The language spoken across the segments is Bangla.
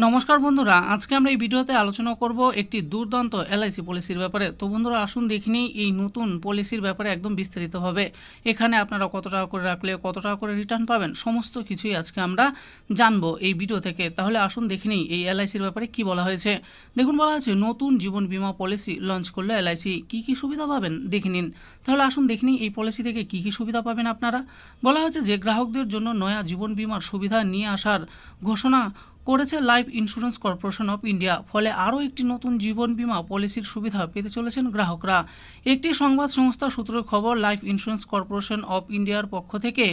নমস্কার বন্ধুরা, আজকে আমরা এই ভিডিওতে আলোচনা করব একটি দুর্দান্ত এলআইসি পলিসির ব্যাপারে। তো বন্ধুরা আসুন দেখিনি এই নতুন পলিসির ব্যাপারে একদম বিস্তারিতভাবে। এখানে আপনারা কত টাকা করে রাখলে কত টাকা করে রিটার্ন পাবেন সমস্ত কিছুই আজকে আমরা জানবো এই ভিডিও থেকে। তাহলে আসুন দেখিনি এই এলআইসির ব্যাপারে কি বলা হয়েছে। দেখুন, বলা হয়েছে নতুন জীবন বীমা পলিসি লঞ্চ করলো এলআইসি, কি সুবিধা পাবেন দেখে নিন। তাহলে আসুন দেখিনি এই পলিসি থেকে কি সুবিধা পাবেন আপনারা। বলা হয়েছে যে গ্রাহকদের জন্য নয়া জীবন বীমার সুবিধা নিয়ে আসার ঘোষণা করেছে life insurance corporation of India. ফলে আরও একটি নতুন জীবন বীমা পলিসির সুবিধা পেতে চলেছেন গ্রাহকরা। একটি সংবাদ সংস্থা সূত্রের খবর, লাইফ ইন্স্যুরেন্স কর্পোরেশন অফ ইন্ডিয়ার পক্ষ থেকে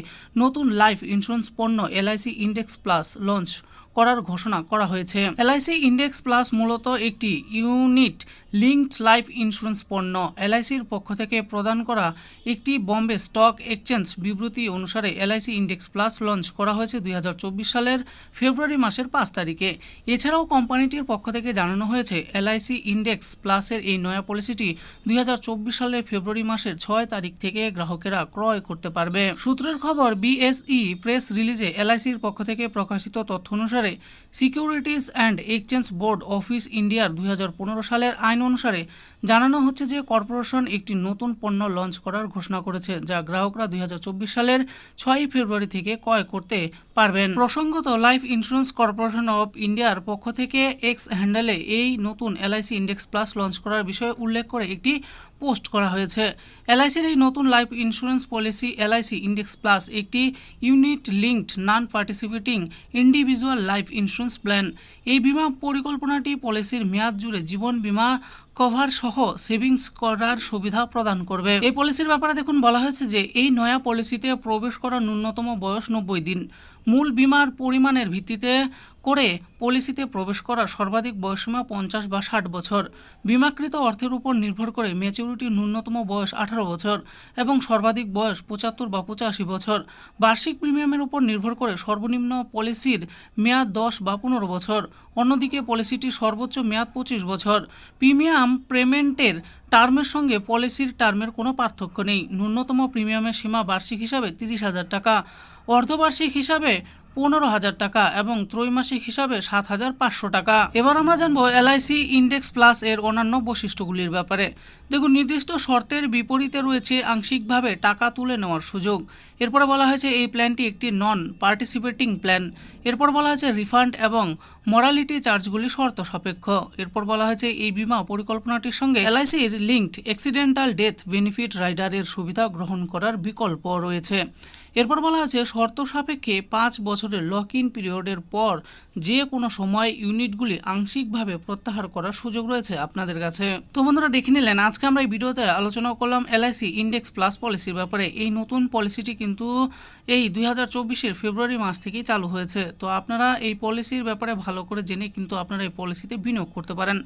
নতুন লাইফ ইন্স্যুরেন্স পণ্য এলআইসি ইন্ডেক্স প্লাস লঞ্চ করার ঘোষণা করা হয়েছে। এলআইসি ইন্ডেক্স প্লাস মূলত একটি ইউনিট লিঙ্কড লাইফ ইন্স্যুরেন্স পণ্য। এলআইসির পক্ষ থেকে প্রদান করা একটি বম্বে স্টক এক্সচেঞ্জ বিবৃতি অনুসারে এলআইসি ইন্ডেক্স প্লাস লঞ্চ করা হয়েছে 2024 সালের ফেব্রুয়ারি মাসের 5 তারিখে। এছাড়াও কোম্পানিটির পক্ষ থেকে জানানো হয়েছে এলআইসি ইন্ডেক্স প্লাসের এই নয়া পলিসিটি 2024 সালের ফেব্রুয়ারি মাসের 6 তারিখ থেকে গ্রাহকেরা ক্রয় করতে পারবে। সূত্রের খবর, বিএসই প্রেস রিলিজে এলআইসির পক্ষ থেকে প্রকাশিত তথ্য অনুসারে securities and exchange board office ইন্ডিয়ার 2015 সালের আইন অনুসারে জানানো হচ্ছে যে কর্পোরেশন একটি নতুন পণ্য লঞ্চ করার ঘোষণা করেছে, যা গ্রাহকরা 2024 সালের 6 ফেব্রুয়ারি থেকে ক্রয় করতে পারবেন। প্রসঙ্গত, লাইফ ইন্স্যুরেন্স কর্পোরেশন অফ ইন্ডিয়ার পক্ষ থেকে এক্স হ্যান্ডেলে এই নতুন এলআইসি ইন্ডেক্স প্লাস লঞ্চ করার বিষয়ে উল্লেখ করে একটি পোস্ট করা হয়েছে। এলআইসির এই নতুন life insurance policy LIC index plus একটি unit linked non participating individual life insurance plan. এই বিমা পরিকল্পনাটি পলিসির মেয়াদ জুড়ে জীবন বিমা কভার সহ সেভিংস করার সুবিধা প্রদান করবে। এই পলিসির ব্যাপারে দেখুন, বলা হয়েছে যে এই নয়া পলিসিতে প্রবেশ করার ন্যূনতম বয়স 90 দিন। মূল বিমার পরিমাণের ভিত্তিতে করে পলিসিতে প্রবেশ করার সর্বাধিক বয়সসীমা 50 বা 60 বছর। বিমাকৃত অর্থের উপর নির্ভর করে ম্যাচুরিটির ন্যূনতম বয়স 18 বছর এবং সর্বাধিক বয়স 75 বা 85 বছর। বার্ষিক প্রিমিয়ামের উপর নির্ভর করে সর্বনিম্ন পলিসির মেয়াদ 10 বা 15 বছর। অন্যদিকে পলিসিটির সর্বোচ্চ মেয়াদ 25 বছর। প্রিমিয়াম পেমেন্টের টার্মের সঙ্গে পলিসির টার্মের কোনো পার্থক্য নেই। ন্যূনতম প্রিমিয়ামের সীমা বার্ষিক হিসাবে 30,000 টাকা, অর্ধবার্ষিক হিসাবে 15,000 টাকা এবং ত্রৈমাসিক হিসাবে 7,500 টাকা। এবার আমরা জানবো এলআইসি ইন্ডেক্স প্লাস এর অন্যান্য বৈশিষ্ট্যগুলির ব্যাপারে। দেখুন, নির্দিষ্ট শর্তের বিপরীতে রয়েছে আংশিকভাবে টাকা তুলে নেওয়ার সুযোগ। এরপরে বলা হয়েছে এই প্ল্যানটি একটি নন পার্টিসিপেটিং প্ল্যান। এরপর বলা হয়েছে রিফান্ড এবং মরালিটি চার্জগুলি শর্ত সাপেক্ষ। এরপর বলা হয়েছে এই বিমা পরিকল্পনাটির সঙ্গে এলআইসির লিঙ্কড অ্যাক্সিডেন্টাল ডেথ বেনিফিট রাইডারের সুবিধা গ্রহণ করার বিকল্প রয়েছে। এরপর বলা আছে শর্ত সাপেক্ষে 5 বছরের লক ইন পিরিয়ডের পর যে কোনো সময় ইউনিটগুলি আংশিকভাবে প্রত্যাহার করার সুযোগ রয়েছে আপনাদের কাছে। তো বন্ধুরা দেখে নিলেন, আজকে আমরা এই ভিডিওতে আলোচনা করলাম এলআইসি ইন্ডেক্স প্লাস পলিসির ব্যাপারে। এই নতুন পলিসিটি কিন্তু এই 2024-এর ফেব্রুয়ারি মাস থেকেই চালু হয়েছে। তো আপনারা এই পলিসির ব্যাপারে ভালো করে জেনে কিন্তু আপনারা এই পলিসিতে বিনিয়োগ করতে পারেন।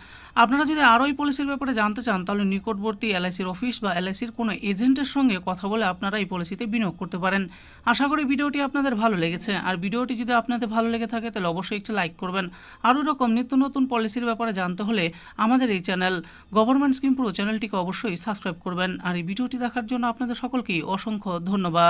আপনারা যদি আরও এই পলিসির ব্যাপারে জানতে চান তাহলে নিকটবর্তী এলআইসির অফিস বা এলআইসির কোনো এজেন্টের সঙ্গে কথা বলে আপনারা এই পলিসিতে বিনিয়োগ করতে পারেন। আশা করি ভিডিওটি আপনাদের ভালো লেগেছে। আর ভিডিওটি যদি আপনাদের ভালো লেগে থাকে তাহলে অবশ্যই একটি লাইক করবেন। আরও এরকম নিত্য নতুন পলিসির ব্যাপারে জানতে হলে আমাদের এই চ্যানেল গভর্নমেন্ট স্কিম প্রো চ্যানেলটিকে অবশ্যই সাবস্ক্রাইব করবেন। আর এই ভিডিওটি দেখার জন্য আপনাদের সকলকেই অসংখ্য ধন্যবাদ।